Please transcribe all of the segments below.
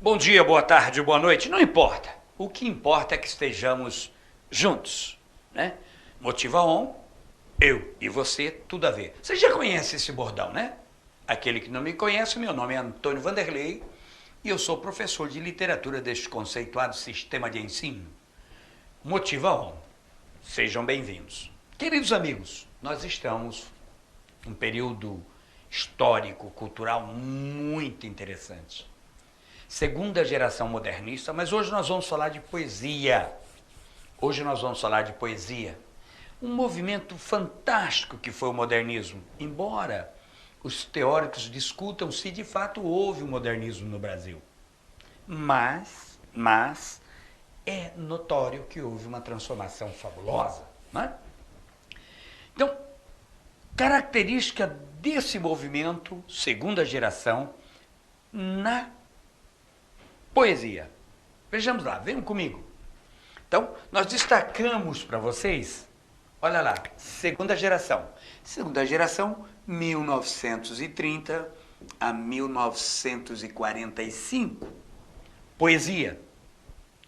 Bom dia, boa tarde, boa noite, não importa. O que importa é que estejamos juntos, né? Motiva On, eu e você, tudo a ver. Você já conhece esse bordão, né? Aquele que não me conhece, meu nome é Antônio Vanderlei e eu sou professor de literatura deste conceituado sistema de ensino. Motiva On. Sejam bem-vindos. Queridos amigos, nós estamos num período histórico, cultural muito interessante. Segunda geração modernista, mas hoje nós vamos falar de poesia. Hoje nós vamos falar de poesia. Um movimento fantástico que foi o modernismo, embora os teóricos discutam se de fato houve um modernismo no Brasil. Mas é notório que houve uma transformação fabulosa, né? Então, característica desse movimento, segunda geração, na poesia. Vejamos lá, venham comigo. Então, nós destacamos para vocês, olha lá, segunda geração. Segunda geração, 1930 a 1945. Poesia,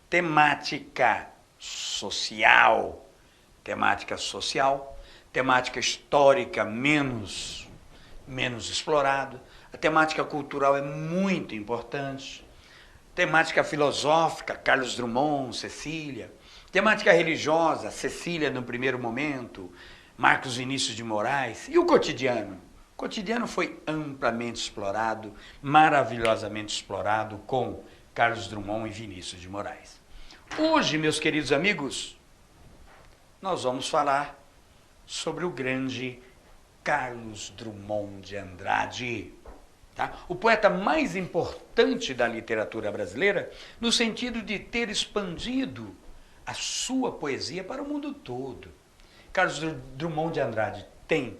temática social, temática histórica menos explorado. A temática cultural é muito importante. Temática filosófica, Carlos Drummond, Cecília. Temática religiosa, Cecília no primeiro momento, Marcos Vinícius de Moraes. E o cotidiano? O cotidiano foi amplamente explorado, maravilhosamente explorado com Carlos Drummond e Vinícius de Moraes. Hoje, meus queridos amigos, nós vamos falar sobre o grande Carlos Drummond de Andrade. Tá? O poeta mais importante da literatura brasileira, no sentido de ter expandido a sua poesia para o mundo todo. Carlos Drummond de Andrade tem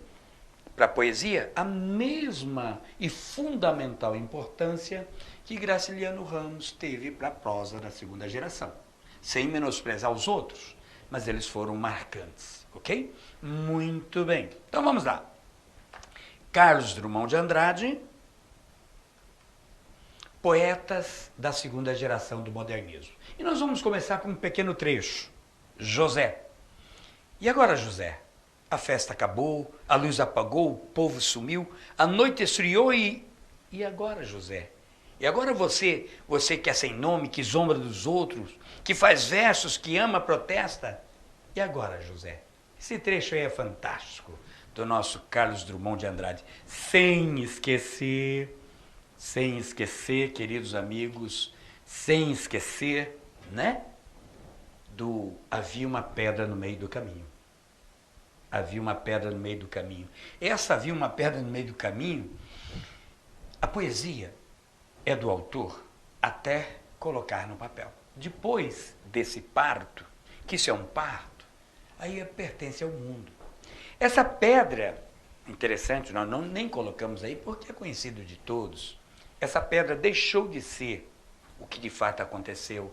para a poesia a mesma e fundamental importância que Graciliano Ramos teve para a prosa da segunda geração, sem menosprezar os outros, mas eles foram marcantes, ok? Muito bem, então vamos lá. Carlos Drummond de Andrade, poetas da segunda geração do modernismo. E nós vamos começar com um pequeno trecho. José. E agora, José? A festa acabou, a luz apagou, o povo sumiu, a noite esfriou e agora, José? E agora você que é sem nome, que zomba dos outros, que faz versos, que ama, protesta. E agora, José? Esse trecho aí é fantástico, do nosso Carlos Drummond de Andrade. Sem esquecer, queridos amigos, sem esquecer, né? Havia uma pedra no meio do caminho. Havia uma pedra no meio do caminho. Essa havia uma pedra no meio do caminho. A poesia é do autor até colocar no papel. Depois desse parto, que isso é um parto, aí pertence ao mundo. Essa pedra, interessante, nós nem colocamos aí porque é conhecido de todos. Essa pedra deixou de ser o que de fato aconteceu.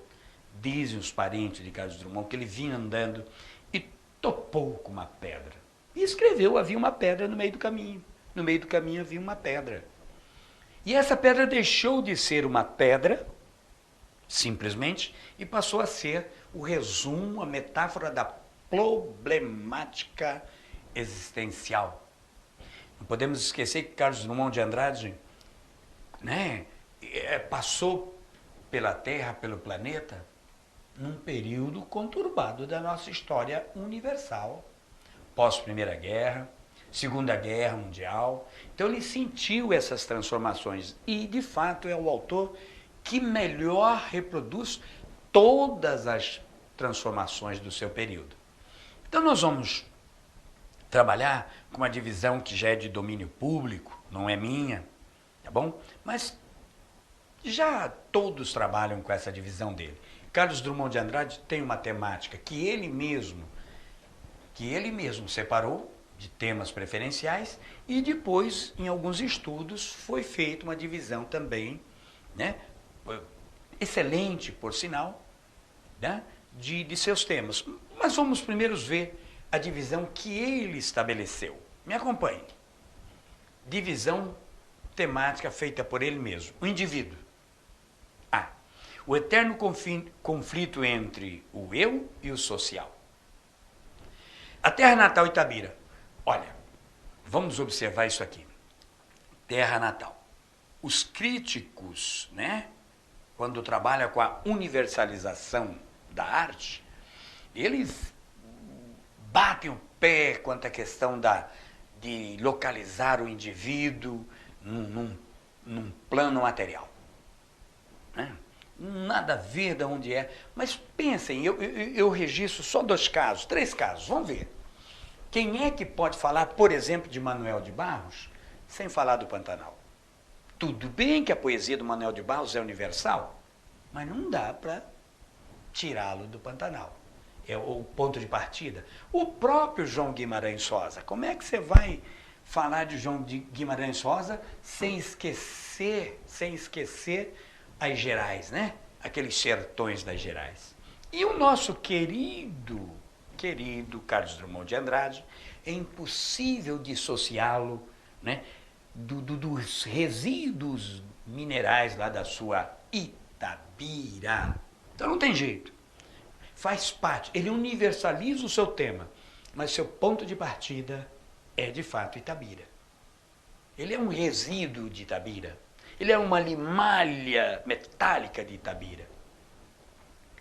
Dizem os parentes de Carlos Drummond que ele vinha andando e topou com uma pedra. E escreveu, havia uma pedra no meio do caminho. No meio do caminho havia uma pedra. E essa pedra deixou de ser uma pedra, simplesmente, e passou a ser o resumo, a metáfora da problemática existencial. Não podemos esquecer que Carlos Drummond de Andrade, né, passou pela Terra, pelo planeta, num período conturbado da nossa história universal, pós-Primeira Guerra, Segunda Guerra Mundial. Então ele sentiu essas transformações e, de fato, é o autor que melhor reproduz todas as transformações do seu período. Então nós vamos trabalhar com uma divisão que já é de domínio público, não é minha, tá bom? Mas já todos trabalham com essa divisão dele. Carlos Drummond de Andrade tem uma temática que ele mesmo separou de temas preferenciais e depois, em alguns estudos, foi feita uma divisão também, né, excelente, por sinal, né, de seus temas. Mas vamos primeiro ver a divisão que ele estabeleceu. Me acompanhe. Divisão temática feita por ele mesmo. O indivíduo. A. O eterno conflito entre o eu e o social. A terra natal Itabira. Olha, vamos observar isso aqui. Terra natal. Os críticos, né, quando trabalham com a universalização da arte, eles batem o pé quanto à questão de localizar o indivíduo num plano material. Né? Nada a ver de onde é. Mas pensem, eu registro só 2 casos, 3 casos, vamos ver. Quem é que pode falar, por exemplo, de Manuel de Barros, sem falar do Pantanal? Tudo bem que a poesia do Manuel de Barros é universal, mas não dá para tirá-lo do Pantanal. É o ponto de partida. O próprio João Guimarães Rosa, como é que você vai falar de João Guimarães Rosa sem esquecer as Gerais, né? Aqueles sertões das Gerais. E o nosso querido Carlos Drummond de Andrade, é impossível dissociá-lo, né, dos resíduos minerais lá da sua Itabira. Então não tem jeito. Faz parte. Ele universaliza o seu tema, mas seu ponto de partida é de fato Itabira. Ele é um resíduo de Itabira. Ele é uma limalha metálica de Itabira.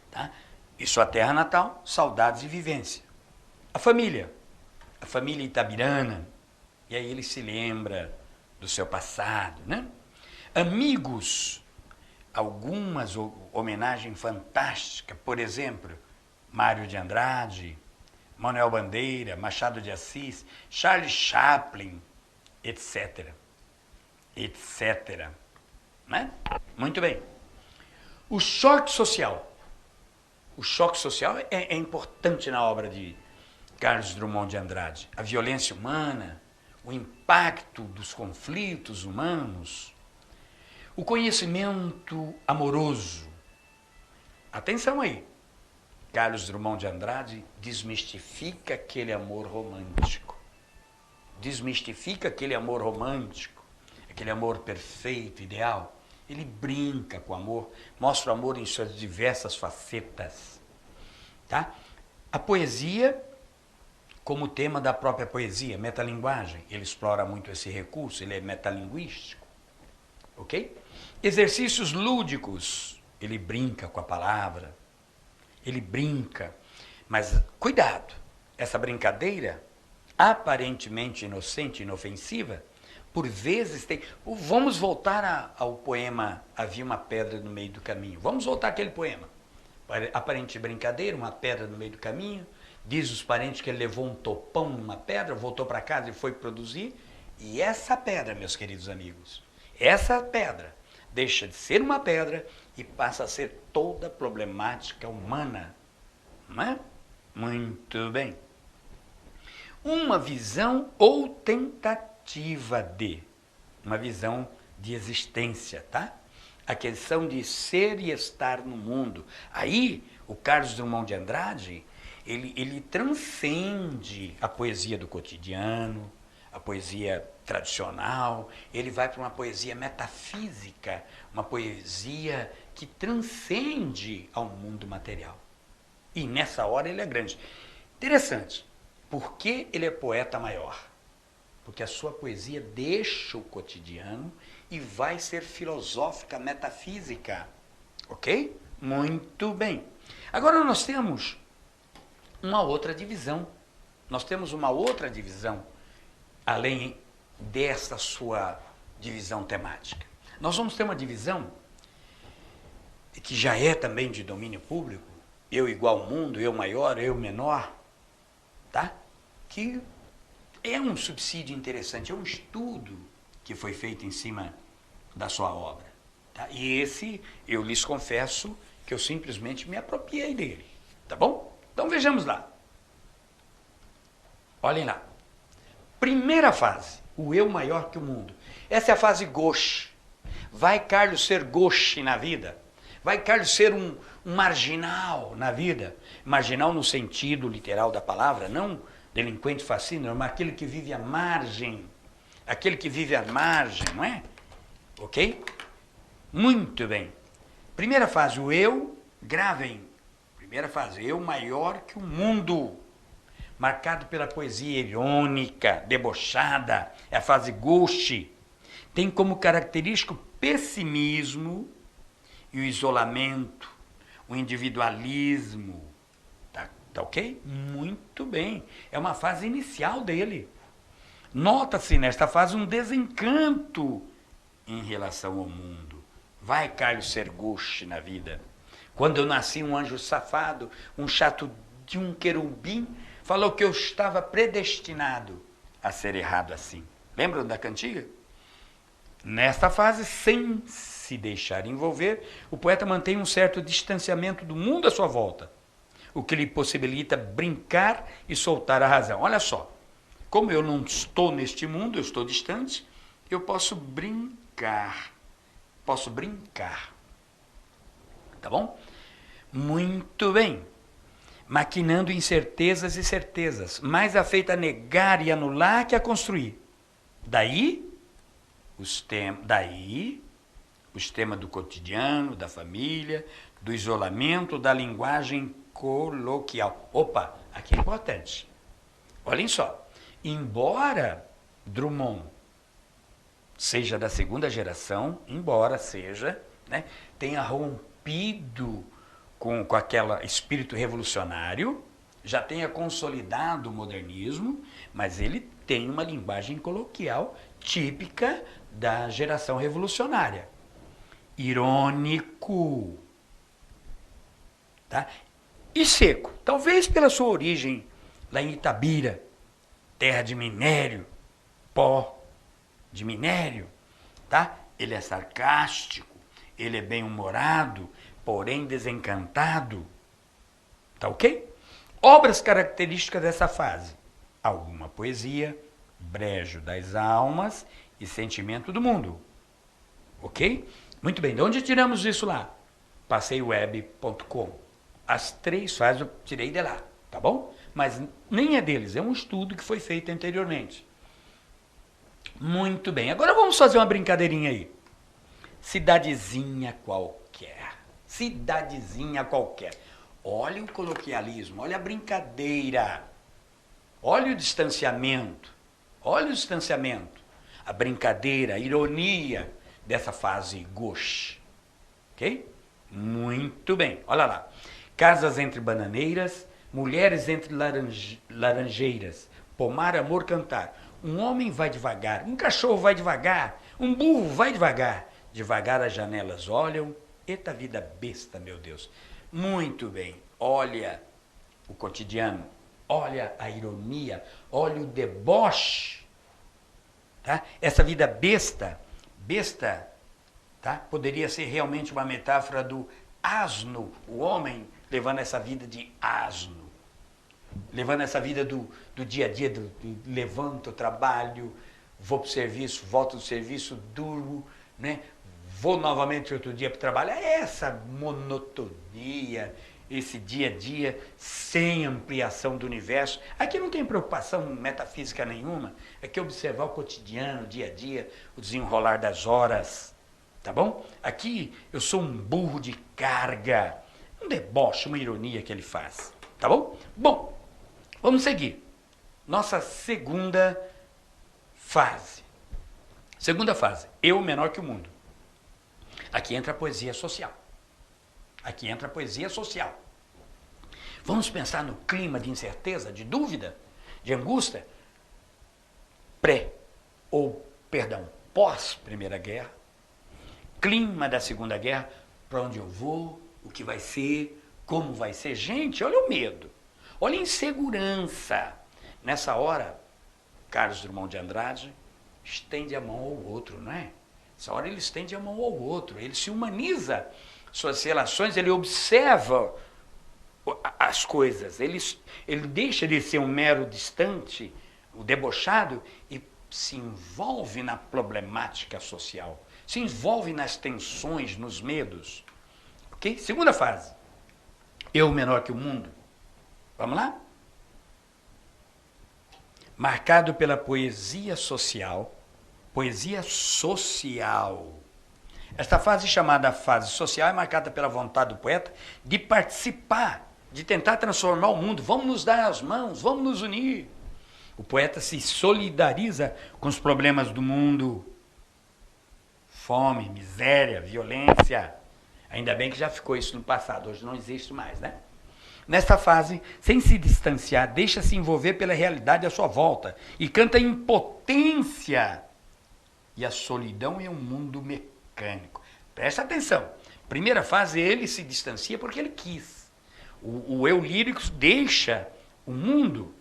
Tá? E sua terra natal, saudades e vivência. A família itabirana, e aí ele se lembra do seu passado, né? Amigos, algumas homenagens fantásticas, por exemplo, Mário de Andrade, Manuel Bandeira, Machado de Assis, Charles Chaplin, etc. Né? Muito bem. O choque social. O choque social é importante na obra de Carlos Drummond de Andrade. A violência humana, o impacto dos conflitos humanos, o conhecimento amoroso. Atenção aí. Carlos Drummond de Andrade desmistifica aquele amor romântico. Desmistifica aquele amor romântico, aquele amor perfeito, ideal. Ele brinca com o amor, mostra o amor em suas diversas facetas. Tá? A poesia, como tema da própria poesia, metalinguagem, ele explora muito esse recurso, ele é metalinguístico. Ok? Exercícios lúdicos, ele brinca com a palavra, ele brinca, mas cuidado, essa brincadeira, aparentemente inocente, inofensiva, por vezes tem... Vamos voltar ao poema Havia uma Pedra no Meio do Caminho. Vamos voltar àquele poema. Aparente brincadeira, uma pedra no meio do caminho. Diz os parentes que ele levou um topão numa pedra, voltou para casa e foi produzir. E essa pedra, meus queridos amigos, essa pedra deixa de ser uma pedra e passa a ser toda problemática humana. Não é? Muito bem. Uma visão ou tentativa uma visão de existência, tá? A questão de ser e estar no mundo. Aí, o Carlos Drummond de Andrade, ele transcende a poesia do cotidiano, a poesia tradicional, ele vai para uma poesia metafísica, uma poesia que transcende ao mundo material. E nessa hora ele é grande. Interessante, por que ele é poeta maior? Porque a sua poesia deixa o cotidiano e vai ser filosófica, metafísica. Ok? Muito bem. Agora nós temos uma outra divisão. Além dessa sua divisão temática. Nós vamos ter uma divisão que já é também de domínio público, eu igual ao mundo, eu maior, eu menor, tá? Que é um subsídio interessante, é um estudo que foi feito em cima da sua obra. Tá? E esse, eu lhes confesso que eu simplesmente me apropriei dele. Tá bom? Então vejamos lá. Olhem lá. Primeira fase, o eu maior que o mundo. Essa é a fase gauche. Vai Carlos ser gauche na vida? Vai Carlos ser um marginal na vida? Marginal no sentido literal da palavra, não delinquente fascínio, mas aquele que vive à margem. Aquele que vive à margem, não é? Ok? Muito bem. Primeira fase, o eu, gravem. Primeira fase, eu maior que o mundo. Marcado pela poesia irônica, debochada, é a fase gauche. Tem como característico o pessimismo e o isolamento, o individualismo. Tá ok? Muito bem. É uma fase inicial dele. Nota-se nesta fase um desencanto em relação ao mundo. Vai Carlos Serguchi na vida. Quando eu nasci, um anjo safado, um chato de um querubim, falou que eu estava predestinado a ser errado assim. Lembram da cantiga? Nesta fase, sem se deixar envolver, o poeta mantém um certo distanciamento do mundo à sua volta, o que lhe possibilita brincar e soltar a razão. Olha só, como eu não estou neste mundo, eu estou distante, eu posso brincar. Posso brincar. Tá bom? Muito bem. Maquinando incertezas e certezas, mais afeito a negar e anular que a construir. Daí os temas do cotidiano, da família, do isolamento, da linguagem coloquial. Opa, aqui é importante. Olhem só, embora Drummond seja da segunda geração, embora seja, né, tenha rompido com aquele espírito revolucionário, já tenha consolidado o modernismo, mas ele tem uma linguagem coloquial típica da geração revolucionária. Irônico, tá? E seco, talvez pela sua origem lá em Itabira, terra de minério, pó de minério, tá? Ele é sarcástico, ele é bem-humorado, porém desencantado, tá ok? Obras características dessa fase: alguma poesia, brejo das almas e sentimento do mundo, ok? Muito bem, de onde tiramos isso lá? passeiweb.com. As 3 fases eu tirei de lá, tá bom? Mas nem é deles, é um estudo que foi feito anteriormente. Muito bem, agora vamos fazer uma brincadeirinha aí. Cidadezinha qualquer. Cidadezinha qualquer. Olha o coloquialismo, olha a brincadeira. Olha o distanciamento. Olha o distanciamento. A brincadeira, a ironia dessa fase gauche. Ok? Muito bem, olha lá. Casas entre bananeiras, mulheres entre laranjeiras, pomar, amor, cantar. Um homem vai devagar, um cachorro vai devagar, um burro vai devagar. Devagar as janelas olham. Eita vida besta, meu Deus. Muito bem, olha o cotidiano, olha a ironia, olha o deboche. Tá? Essa vida besta, tá? Poderia ser realmente uma metáfora do asno, o homem levando essa vida de asno, levando essa vida do dia a dia, do levanto, trabalho, vou para o serviço, volto do serviço, durmo, né? Vou novamente outro dia para o trabalho. É essa monotonia, esse dia a dia sem ampliação do universo. Aqui não tem preocupação metafísica nenhuma, é que observar o cotidiano, o dia a dia, o desenrolar das horas, tá bom? Aqui eu sou um burro de carga, um deboche, uma ironia que ele faz, tá bom? Bom, vamos seguir. Nossa segunda fase. Segunda fase, eu menor que o mundo. Aqui entra a poesia social. Aqui entra a poesia social. Vamos pensar no clima de incerteza, de dúvida, de angústia, pós Primeira Guerra, clima da Segunda Guerra, para onde eu vou, o que vai ser, como vai ser. Gente, olha o medo, olha a insegurança. Nessa hora, Carlos Drummond de Andrade estende a mão ao outro, não é? Nessa hora ele estende a mão ao outro, ele se humaniza suas relações, ele observa as coisas, ele deixa de ser um mero distante, o debochado, e se envolve na problemática social, se envolve nas tensões, nos medos. Ok? Segunda fase, eu menor que o mundo. Vamos lá? Marcado pela poesia social. Poesia social. Esta fase, chamada fase social, é marcada pela vontade do poeta de participar, de tentar transformar o mundo. Vamos nos dar as mãos, vamos nos unir. O poeta se solidariza com os problemas do mundo. Fome, miséria, violência. Ainda bem que já ficou isso no passado, hoje não existe mais, né? Nesta fase, sem se distanciar, deixa-se envolver pela realidade à sua volta e canta a impotência e a solidão em um mundo mecânico. Presta atenção. Primeira fase, ele se distancia porque ele quis. O eu lírico deixa o mundo.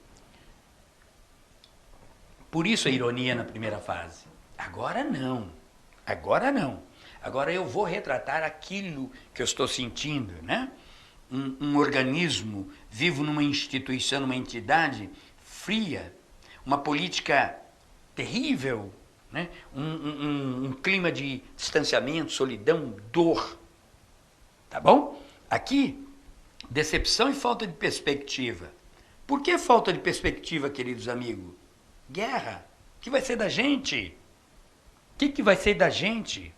Por isso a ironia na primeira fase. Agora não. Agora não. Agora eu vou retratar aquilo que eu estou sentindo, né? Um organismo vivo numa instituição, numa entidade fria, uma política terrível, né? Um clima de distanciamento, solidão, dor. Tá bom? Aqui, decepção e falta de perspectiva. Por que falta de perspectiva, queridos amigos? Guerra. O que vai ser da gente? O que vai ser da gente?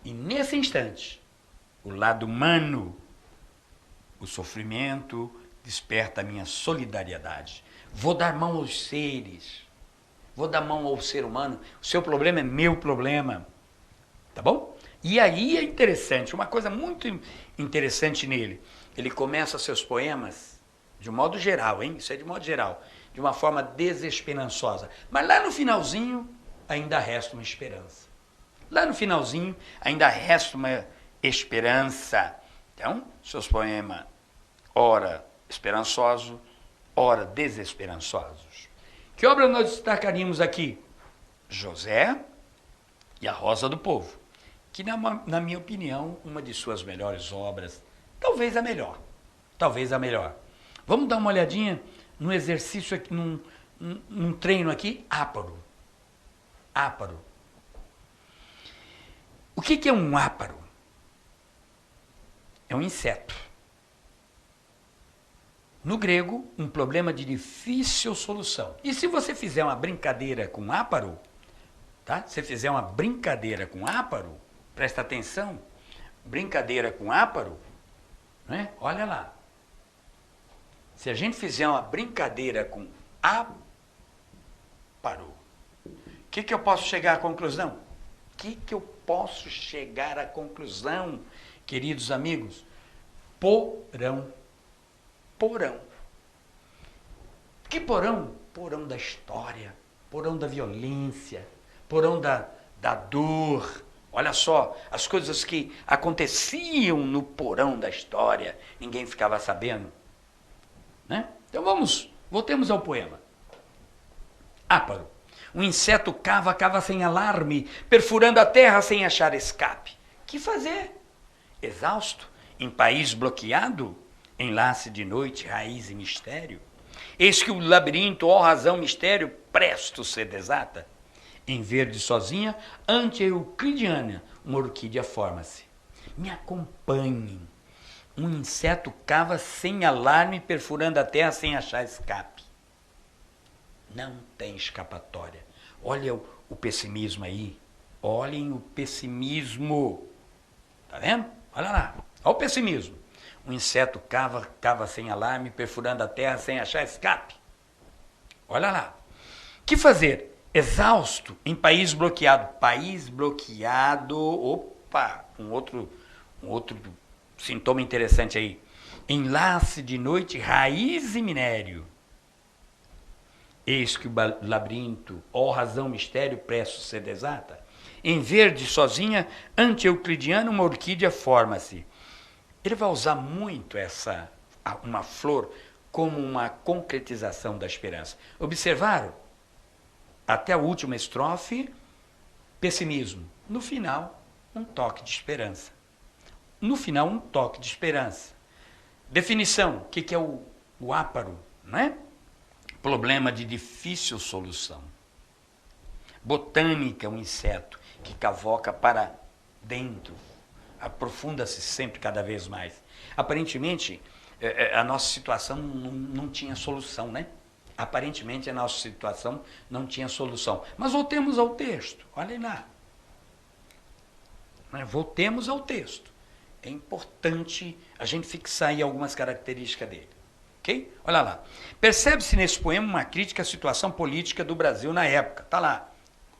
E nesse instante, o lado humano, o sofrimento, desperta a minha solidariedade. Vou dar mão aos seres. Vou dar mão ao ser humano. O seu problema é meu problema. Tá bom? E aí é interessante, uma coisa muito interessante nele. Ele começa seus poemas, de um modo geral, hein? Isso é de modo geral, de uma forma desesperançosa. Mas lá no finalzinho, ainda resta uma esperança. Lá no finalzinho, ainda resta uma esperança. Então, seus poemas, ora esperançosos, ora desesperançosos. Que obra nós destacaríamos aqui? José e a Rosa do Povo, que na minha opinião, uma de suas melhores obras, talvez a melhor. Talvez a melhor. Vamos dar uma olhadinha num exercício aqui, num treino aqui, áparo. Áparo. O que é um áparo? É um inseto. No grego, um problema de difícil solução. E se você fizer uma brincadeira com áparo, tá? Se fizer uma brincadeira com áparo, presta atenção, brincadeira com áparo, né? Olha lá. Se a gente fizer uma brincadeira com áparo, o que eu posso chegar à conclusão? O que eu posso chegar à conclusão, queridos amigos? Porão. Porão. Que porão? Porão da história, porão da violência, porão da dor. Olha só, as coisas que aconteciam no porão da história, ninguém ficava sabendo. Né? Então voltemos ao poema. Áparo. Um inseto cava sem alarme, perfurando a terra sem achar escape. Que fazer? Exausto, em país bloqueado, enlace de noite, raiz e mistério. Eis que o labirinto, ó razão, mistério, presto se desata. Em verde sozinha, ante a euclidiana, uma orquídea forma-se. Me acompanhem. Um inseto cava sem alarme, perfurando a terra sem achar escape. Não tem escapatória. Olha o pessimismo aí. Olhem o pessimismo. Tá vendo? Olha lá. Olha o pessimismo. Um inseto cava sem alarme, perfurando a terra sem achar escape. Olha lá. Que fazer? Exausto, em país bloqueado. País bloqueado. Opa! Um outro sintoma interessante aí. Enlace de noite, raiz e minério. Eis que o labirinto, ó razão, mistério, presto se desata. Em verde, sozinha, ante euclidiano, uma orquídea forma-se. Ele vai usar muito uma flor como uma concretização da esperança. Observaram? Até a última estrofe, pessimismo. No final, um toque de esperança. No final, um toque de esperança. Definição, o que é o áparo, não é? Problema de difícil solução. Botânica, um inseto que cavoca para dentro, aprofunda-se sempre cada vez mais. Aparentemente, a nossa situação não tinha solução, né? Aparentemente, a nossa situação não tinha solução. Mas voltemos ao texto, olhem lá. né? Voltemos ao texto. É importante a gente fixar aí algumas características dele. Ok? Olha lá. Percebe-se nesse poema uma crítica à situação política do Brasil na época. Está lá.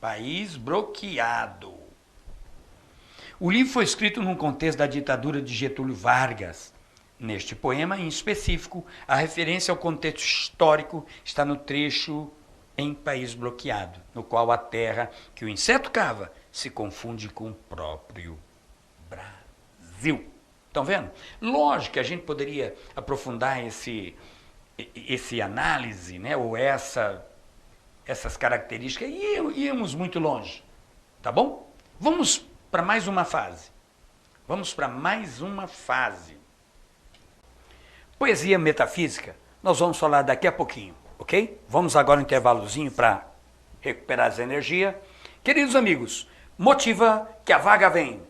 País bloqueado. O livro foi escrito num contexto da ditadura de Getúlio Vargas. Neste poema, em específico, a referência ao contexto histórico está no trecho em País Bloqueado, no qual a terra que o inseto cava se confunde com o próprio Brasil. Estão vendo? Lógico que a gente poderia aprofundar esse análise, né, ou essas características, e íamos muito longe. Tá bom? Vamos para mais uma fase. Vamos para mais uma fase. Poesia metafísica, nós vamos falar daqui a pouquinho, ok? Vamos agora um intervalozinho para recuperar as energias. Queridos amigos, motiva que a vaga vem.